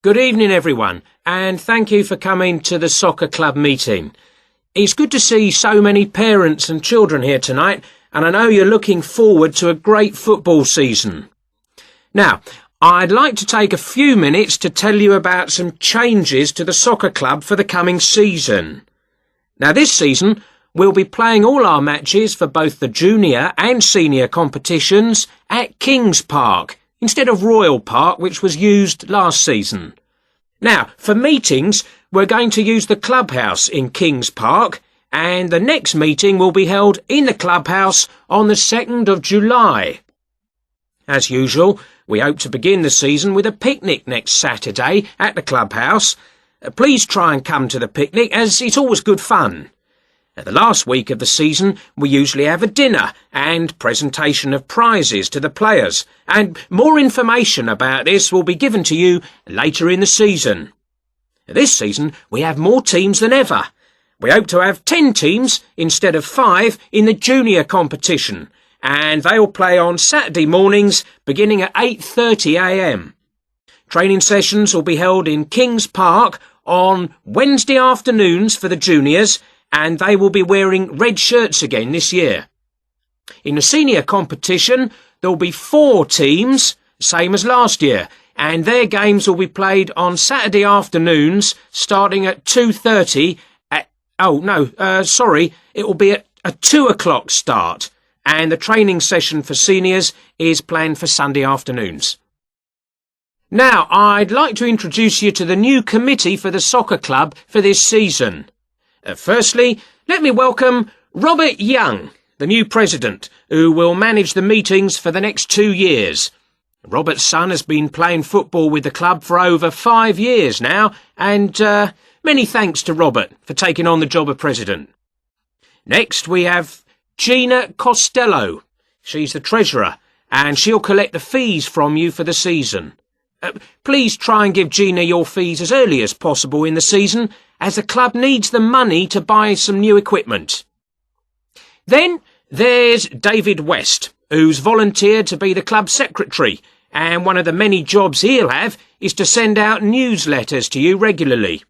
Good evening, everyone, and thank you for coming to the soccer club meeting. It's good to see so many parents and children here tonight, and I know you're looking forward to a great football season. Now, I'd like to take a few minutes to tell you about some changes to the soccer club for the coming season. Now, this season, we'll be playing all our matches for both the junior and senior competitions at Kings Park, instead of Royal Park, which was used last season. Now, for meetings, we're going to use the clubhouse in Kings Park, and the next meeting will be held in the clubhouse on the 2nd of July. As usual, we hope to begin the season with a picnic next Saturday at the clubhouse. Please try and come to the picnic, as it's always good fun. The last week of the season, we usually have a dinner and presentation of prizes to the players, and more information about this will be given to you later in the season. This season, we have more teams than ever. We hope to have 10 teams instead of 5 in the junior competition, and they'll play on Saturday mornings beginning at 8:30 a.m. Training sessions will be held in Kings Park on Wednesday afternoons for the juniors, and they will be wearing red shirts again this year. In the senior competition, there'll be 4 teams, same as last year, and their games will be played on Saturday afternoons starting at 2:30 it will be at a 2 o'clock start, and the training session for seniors is planned for Sunday afternoons. Now, I'd like to introduce you to the new committee for the soccer club for this season. Firstly, let me welcome Robert Young, the new president, who will manage the meetings for the next 2 years. Robert's son has been playing football with the club for over 5 years now, and many thanks to Robert for taking on the job of president. Next, we have Gina Costello. She's the treasurer, and she'll collect the fees from you for the season. Please try and give Gina your fees as early as possible in the season, as the club needs the money to buy some new equipment. Then there's David West, who's volunteered to be the club secretary, and one of the many jobs he'll have is to send out newsletters to you regularly.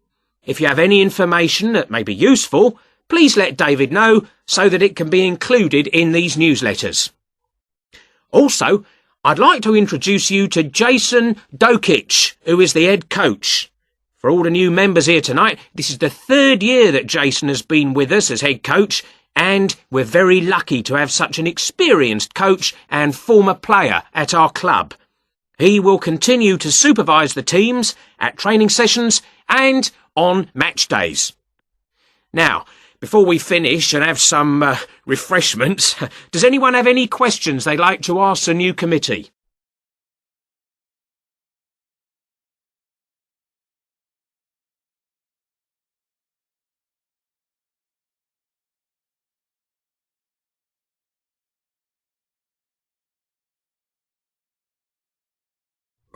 If you have any information that may be useful, please let David know so that it can be included in these newsletters. Also, I'd like to introduce you to Jason Dokic, who is the head coach. For all the new members here tonight, this is the 3rd year that Jason has been with us as head coach, and we're very lucky to have such an experienced coach and former player at our club. He will continue to supervise the teams at training sessions and on match days. Now, before we finish and have some refreshments, does anyone have any questions they'd like to ask the new committee?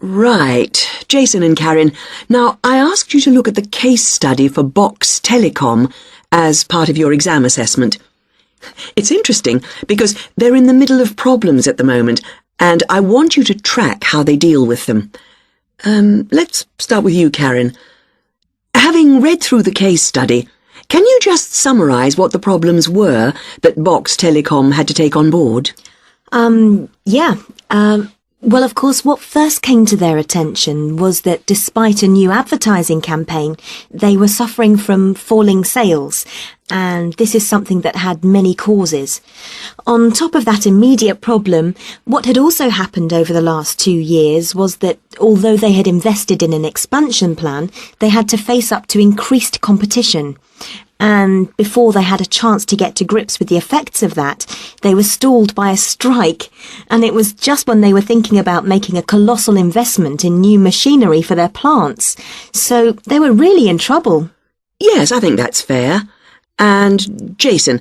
Right, Jason and Karen. Now, I asked you to look at the case study for Box Telecom as part of your exam assessment. It's interesting because they're in the middle of problems at the moment, and I want you to track how they deal with them. Let's start with you, Karen. Having read through the case study, can you just summarise what the problems were that Box Telecom had to take on board? Well, of course, what first came to their attention was that despite a new advertising campaign, they were suffering from falling sales, and this is something that had many causes. On top of that immediate problem, what had also happened over the last 2 years was that although they had invested in an expansion plan, they had to face up to increased competition. And before they had a chance to get to grips with the effects of that, they were stalled by a strike, and it was just when they were thinking about making a colossal investment in new machinery for their plants. So they were really in trouble. Yes, I think that's fair. And, Jason,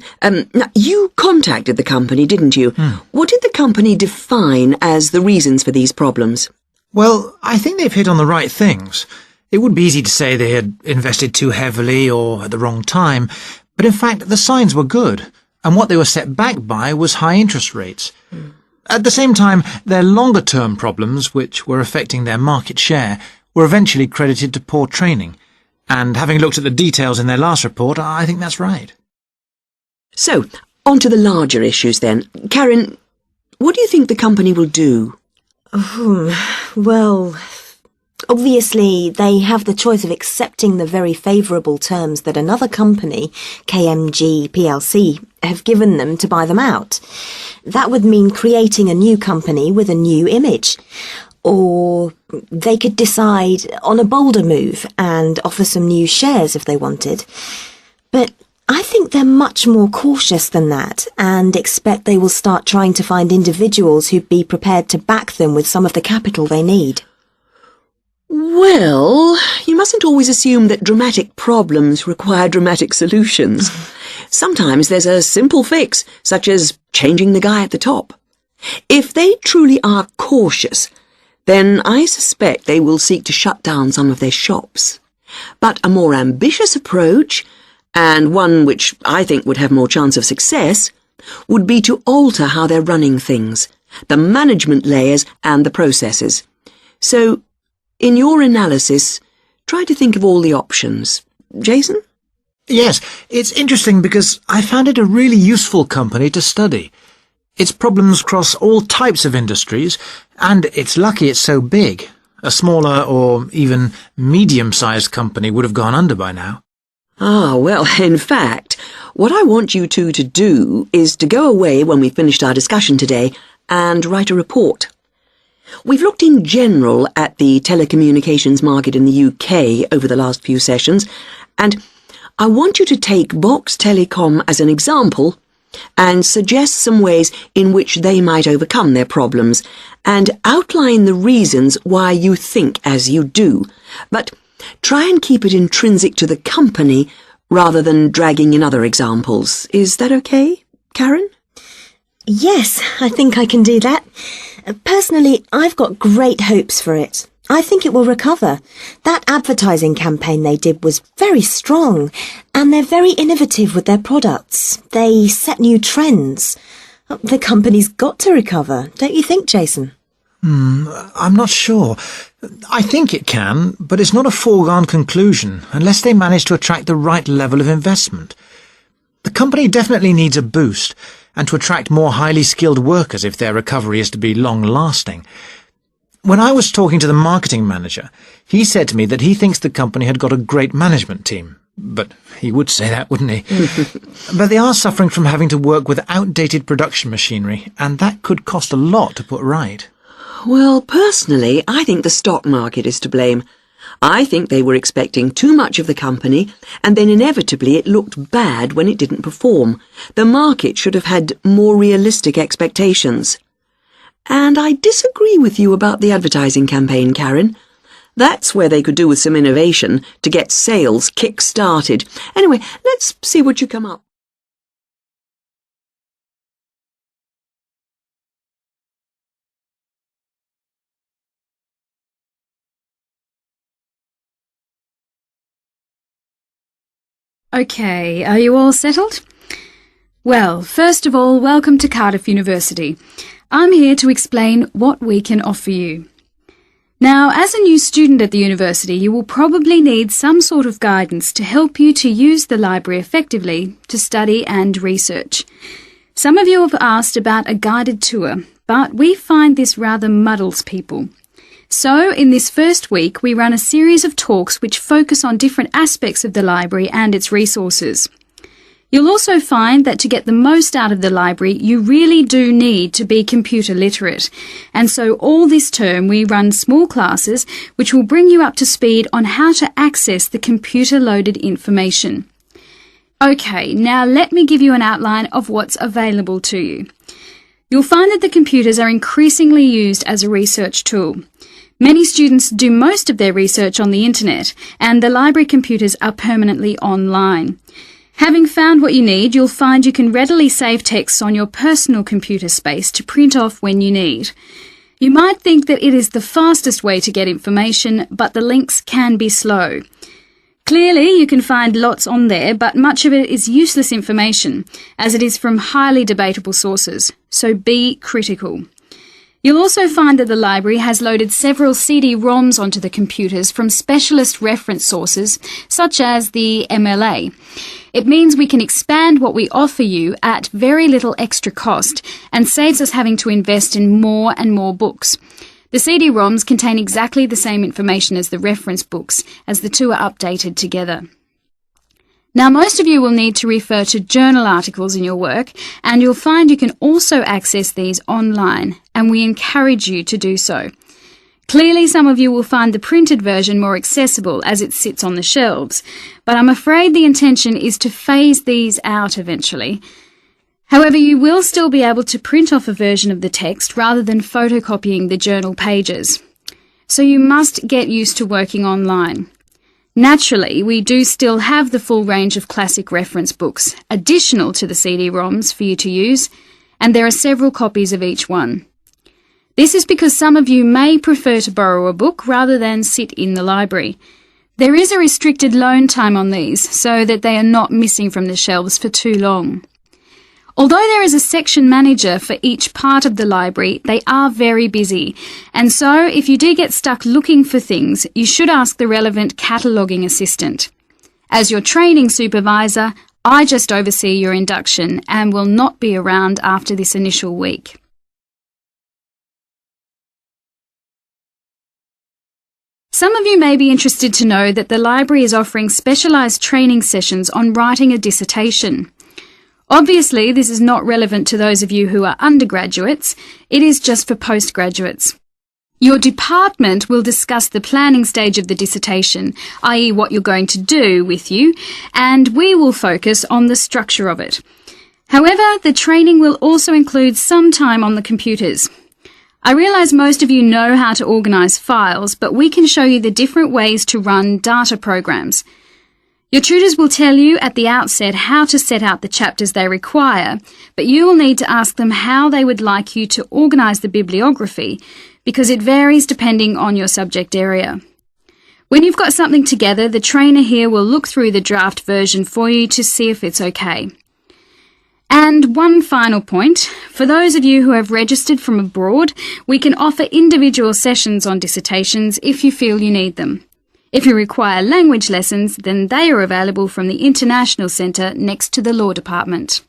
you contacted the company, didn't you? What did the company define as the reasons for these problems? Well, I think they've hit on the right things. It would be easy to say they had invested too heavily or at the wrong time, but in fact the signs were good, and what they were set back by was high interest rates. At the same time, their longer-term problems, which were affecting their market share, were eventually credited to poor training. And having looked at the details in their last report, I think that's right. So, on to the larger issues then. Karen, what do you think the company will do? Well, obviously they have the choice of accepting the very favourable terms that another company, KMG plc, have given them to buy them out. That would mean creating a new company with a new image. Or they could decide on a bolder move and offer some new shares if they wanted. But I think they're much more cautious than that and expect they will start trying to find individuals who'd be prepared to back them with some of the capital they need. Well, you mustn't always assume that dramatic problems require dramatic solutions. Sometimes there's a simple fix, such as changing the guy at the top. If they truly are cautious, then I suspect they will seek to shut down some of their shops. But a more ambitious approach, and one which I think would have more chance of success, would be to alter how they're running things, the management layers and the processes. So, in your analysis, try to think of all the options. Jason? Yes, it's interesting because I found it a really useful company to study. Its problems cross all types of industries, and it's lucky it's so big. A smaller or even medium-sized company would have gone under by now. Ah, well, in fact, what I want you two to do is to go away when we've finished our discussion today and write a report. We've looked in general at the telecommunications market in the UK over the last few sessions, and I want you to take Box Telecom as an example and suggest some ways in which they might overcome their problems, and outline the reasons why you think as you do. But try and keep it intrinsic to the company rather than dragging in other examples. Is that okay, Karen? Yes, I think I can do that. Personally, I've got great hopes for it. I think it will recover. That advertising campaign they did was very strong, and they're very innovative with their products. They set new trends. The company's got to recover, don't you think, Jason? I'm not sure. I think it can, but it's not a foregone conclusion unless they manage to attract the right level of investment. The company definitely needs a boost, and to attract more highly skilled workers if their recovery is to be long-lasting. When I was talking to the marketing manager, he said to me that he thinks the company had got a great management team. But he would say that, wouldn't he? But they are suffering from having to work with outdated production machinery, and that could cost a lot to put right. Well, personally, I think the stock market is to blame. I think they were expecting too much of the company, and then inevitably it looked bad when it didn't perform. The market should have had more realistic expectations. And I disagree with you about the advertising campaign, Karen. That's where they could do with some innovation to get sales kick-started. Anyway, let's see what you come up. Okay, are you all settled? Well, first of all, welcome to Cardiff University. I'm here to explain what we can offer you. Now, as a new student at the university, you will probably need some sort of guidance to help you to use the library effectively to study and research. Some of you have asked about a guided tour, but we find this rather muddles people. So, in this first week, we run a series of talks which focus on different aspects of the library and its resources. You'll also find that to get the most out of the library, you really do need to be computer literate. And so all this term we run small classes which will bring you up to speed on how to access the computer-loaded information. Okay, now let me give you an outline of what's available to you. You'll find that the computers are increasingly used as a research tool. Many students do most of their research on the internet, and the library computers are permanently online. Having found what you need, you'll find you can readily save texts on your personal computer space to print off when you need. You might think that it is the fastest way to get information, but the links can be slow. Clearly, you can find lots on there, but much of it is useless information, as it is from highly debatable sources, so be critical. You'll also find that the library has loaded several CD-ROMs onto the computers from specialist reference sources, such as the MLA. It means we can expand what we offer you at very little extra cost and saves us having to invest in more and more books. The CD-ROMs contain exactly the same information as the reference books, as the two are updated together. Now, most of you will need to refer to journal articles in your work, and you'll find you can also access these online, and we encourage you to do so. Clearly, some of you will find the printed version more accessible as it sits on the shelves, but I'm afraid the intention is to phase these out eventually. However, you will still be able to print off a version of the text rather than photocopying the journal pages. So you must get used to working online. Naturally, we do still have the full range of classic reference books, additional to the CD-ROMs for you to use, and there are several copies of each one. This is because some of you may prefer to borrow a book rather than sit in the library. There is a restricted loan time on these so that they are not missing from the shelves for too long. Although there is a section manager for each part of the library, they are very busy, and so if you do get stuck looking for things, you should ask the relevant cataloguing assistant. As your training supervisor, I just oversee your induction and will not be around after this initial week. Some of you may be interested to know that the library is offering specialised training sessions on writing a dissertation. Obviously, this is not relevant to those of you who are undergraduates. It is just for postgraduates. Your department will discuss the planning stage of the dissertation, i.e. what you're going to do with you, and we will focus on the structure of it. However, the training will also include some time on the computers. I realise most of you know how to organise files, but we can show you the different ways to run data programs. Your tutors will tell you at the outset how to set out the chapters they require, but you will need to ask them how they would like you to organise the bibliography, because it varies depending on your subject area. When you've got something together, the trainer here will look through the draft version for you to see if it's okay. And one final point, for those of you who have registered from abroad, we can offer individual sessions on dissertations if you feel you need them. If you require language lessons, then they are available from the International Centre next to the Law Department.